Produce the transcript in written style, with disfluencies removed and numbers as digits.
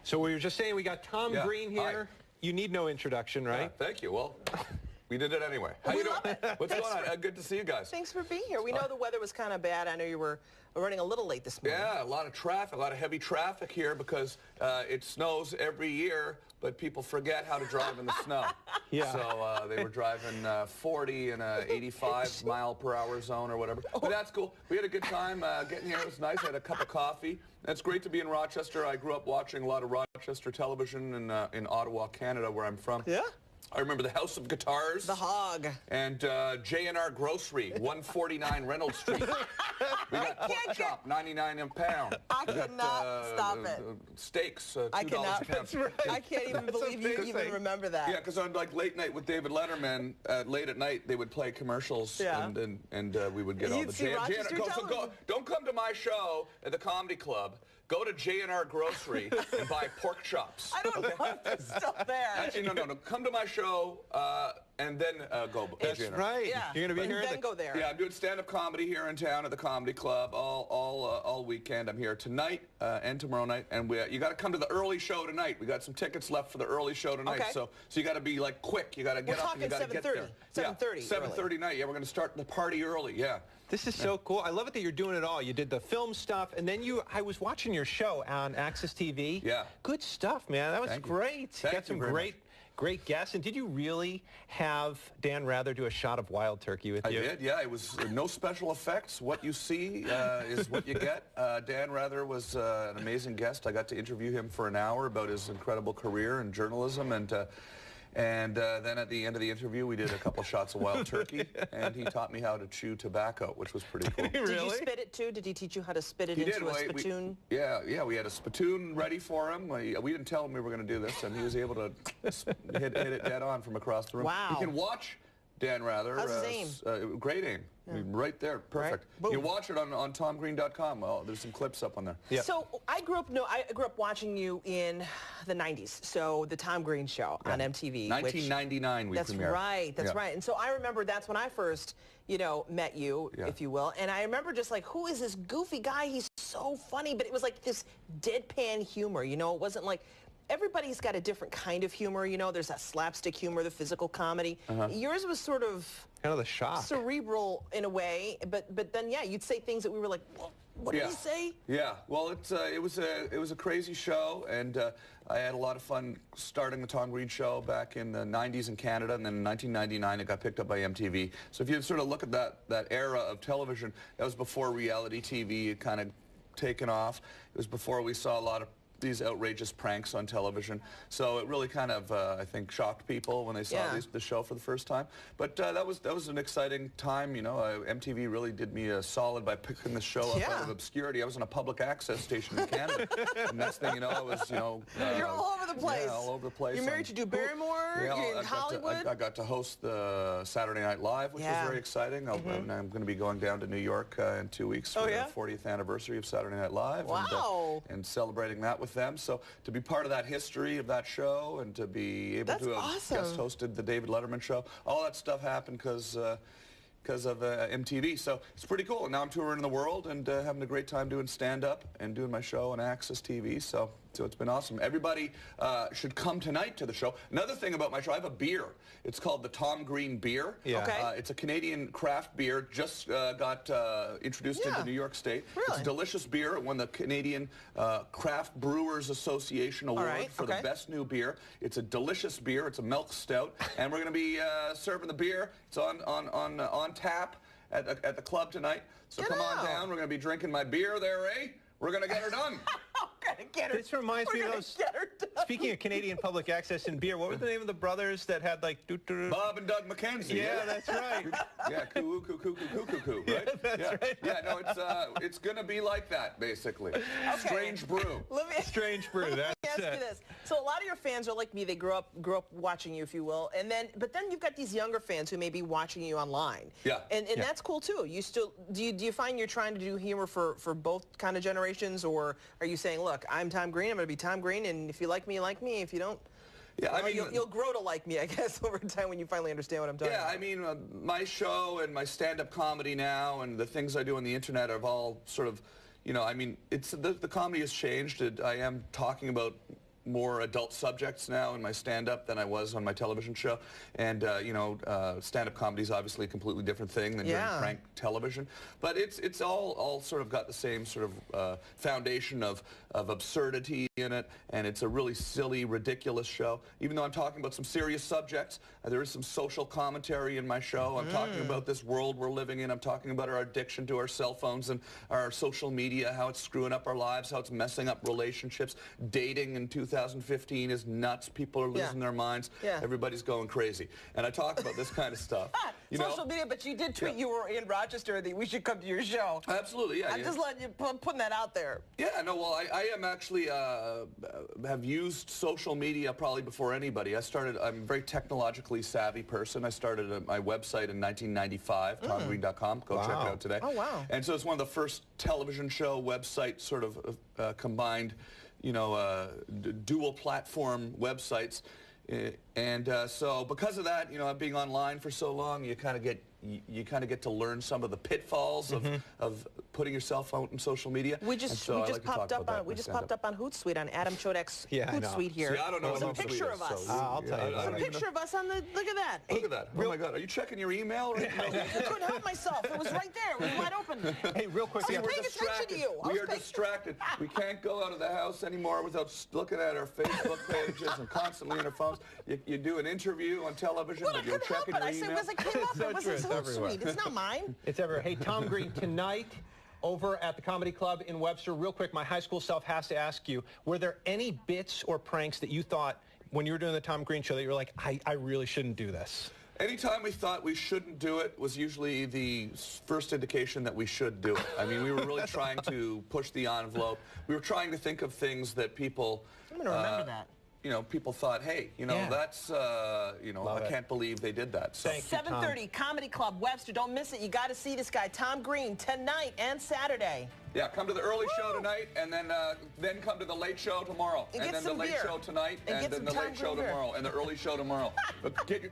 So we were just saying we got Tom Green here. Hi. You need no introduction, right? Yeah, thank you. Well, we did it anyway. How you doing? What's going on? Good to see you guys. Thanks for being here. We know the weather was kind of bad. I know you were running a little late this morning. Yeah, a lot of traffic, a lot of heavy traffic here because it snows every year, but people forget how to drive in the snow. Yeah. So they were driving 40 in a 85 mile per hour zone or whatever. But that's cool. We had a good time getting here. It was nice. I had a cup of coffee. It's great to be in Rochester. I grew up watching a lot of Rochester television in Ottawa, Canada, where I'm from. Yeah. I remember the House of Guitars. The Hog. And J&R Grocery, 149 Reynolds Street. We got pork chop, 99 a pound. I cannot stop it. Steaks, $2 I cannot. a pound. I can't even believe you even remember that. Yeah, because on like late night with David Letterman, late at night they would play commercials, and we would get all You'd the see Rochester So don't come to my show at the Comedy Club. Go to J&R Grocery and buy pork chops. I don't know if it's still there. Actually, no. Come to my show and then go. That's right. Yeah. You're going to be here. And then go there. Yeah, I'm doing stand-up comedy here in town at the Comedy Club all weekend. I'm here tonight and tomorrow night, and you got to come to the early show tonight. We got some tickets left for the early show tonight, Okay. so you got to be like quick. You got to get up and you got to get there. 7:30. 7:30 night. Yeah, we're going to start the party early. Yeah. This is so cool. I love it that you're doing it all. You did the film stuff, and then I was watching your show on Access TV. Yeah. Good stuff, man. That was great. Thank you got some great guests. And did you really have Dan Rather do a shot of wild turkey with you? I did, yeah. It was no special effects. What you see is what you get. Dan Rather was an amazing guest. I got to interview him for an hour about his incredible career in journalism, and then at the end of the interview, we did a couple shots of wild turkey, and he taught me how to chew tobacco, which was pretty cool. Did you spit it too? Did he teach you how to spit it into a spittoon? We had a spittoon ready for him. We didn't tell him we were going to do this, and he was able to hit it dead on from across the room. Wow. You can watch Dan Rather. How's his aim? Great aim. Yeah. Right there, perfect. Right. You can watch it on TomGreen.com. Well, there's some clips up on there. Yeah. So I grew up watching you in the 90s. So the Tom Green Show on MTV. 1999 we premiered. That's right. And so I remember that's when I first, met you, if you will. And I remember just like, who is this goofy guy? He's so funny. But it was like this deadpan humor, It wasn't like, everybody's got a different kind of humor, There's that slapstick humor, the physical comedy. Yours was sort of kind of the shock. Cerebral in a way, but then you'd say things that we were like, what did he say? Yeah, well, it was a crazy show, and I had a lot of fun starting the Tom Green Show back in the 90s in Canada, and then in 1999 it got picked up by MTV. So if you sort of look at that era of television, that was before reality TV had kind of taken off. It was before we saw a lot of these outrageous pranks on television. So it really kind of, I think, shocked people when they saw the show for the first time. But that was an exciting time, MTV really did me a solid by picking the show up out of obscurity. I was on a public access station in Canada. And next thing you know, I was, you're all over the place. Yeah, all over the place. You're married to Drew Barrymore. You're in Hollywood. I got to host the Saturday Night Live, which was very exciting. I'm going to be going down to New York in 2 weeks for the 40th anniversary of Saturday Night Live. Wow. And celebrating that with them. So to be part of that history of that show and to be able to have guest hosted the David Letterman show, all that stuff happened because of MTV. So it's pretty cool. And now I'm touring the world and having a great time doing stand-up and doing my show on Access TV. So it's been awesome. Everybody should come tonight to the show. Another thing about my show, I have a beer. It's called the Tom Green Beer. Yeah. Okay. It's a Canadian craft beer. Just got introduced into New York State. Really? It's a delicious beer. It won the Canadian Craft Brewers Association Award for the best new beer. It's a delicious beer. It's a milk stout. And we're going to be serving the beer. It's on tap at the club tonight. So come on down. We're going to be drinking my beer there, eh? We're going to get her done. This reminds me of those. Speaking of Canadian public access and beer, what was the name of the brothers that had like Bob and Doug McKenzie? Yeah, that's right. Yeah, coo, right? That's right. Yeah, no, it's going to be like that basically. Strange brew. Strange brew. Let me ask you this. So a lot of your fans are like me. They grew up watching you, if you will, but then you've got these younger fans who may be watching you online. Yeah. And that's cool too. You still do you find you're trying to do humor for both kind of generations, or are you saying, look, I'm Tom Green, I'm going to be Tom Green, and if you like me, you like me. If you don't, I mean, you'll grow to like me, I guess, over time when you finally understand what I'm talking about. Yeah, I mean, my show and my stand-up comedy now and the things I do on the internet have all sort of, I mean, the comedy has changed. I am talking about more adult subjects now in my stand-up than I was on my television show. And, you know, stand-up comedy is obviously a completely different thing than doing prank television. But it's all sort of got the same sort of foundation of absurdity in it, and it's a really silly, ridiculous show. Even though I'm talking about some serious subjects, there is some social commentary in my show. I'm talking about this world we're living in. I'm talking about our addiction to our cell phones and our social media, how it's screwing up our lives, how it's messing up relationships. Dating in 2015 is nuts. People are losing their minds. Everybody's going crazy. And I talk about this kind of stuff. Social media, but you did tweet you were in Rochester that we should come to your show. Absolutely, yeah. I'm just letting you, putting that out there. Yeah, no, well, I am actually, have used social media probably before anybody. I'm a very technologically savvy person. I started my website in 1995, TomGreen.com. Go check it out today. Oh, wow. And so it's one of the first television show website sort of combined, you know, dual platform websites. And so because of that, you know, being online for so long, you kind of get to learn some of the pitfalls of putting yourself out in social media. We just popped up on Hootsuite on Adam Chodek's Hootsuite here. See, I don't know. There's a picture of us. I'll tell you. There's a picture of us on the. Look at that. Look at that. Oh my God. Are you checking your email right now? I couldn't help myself. It was right there. It was wide open. Hey, real quick. I was paying attention to you. We are distracted. We can't go out of the house anymore without looking at our Facebook pages and constantly on our phones. You do an interview on television, but you're checking your email. I said, as I came up, it was his Hootsuite. It's not mine. It's everywhere. Hey, Tom Green, tonight over at the Comedy Club in Webster, real quick, my high school self has to ask you, were there any bits or pranks that you thought when you were doing the Tom Green show that you were like, I really shouldn't do this? Anytime we thought we shouldn't do it was usually the first indication that we should do it. I mean, we were really trying to push the envelope. We were trying to think of things that people... I'm going to remember that. You know, people thought, hey, you know, that's, you know, I can't believe they did that. So. 7:30, Comedy Club, Webster. Don't miss it. You got to see this guy, Tom Green, tonight and Saturday. Yeah, come to the early show tonight, and then come to the late show tomorrow. And then the late show tonight, and then the late show tomorrow, and the early show tomorrow. But get your...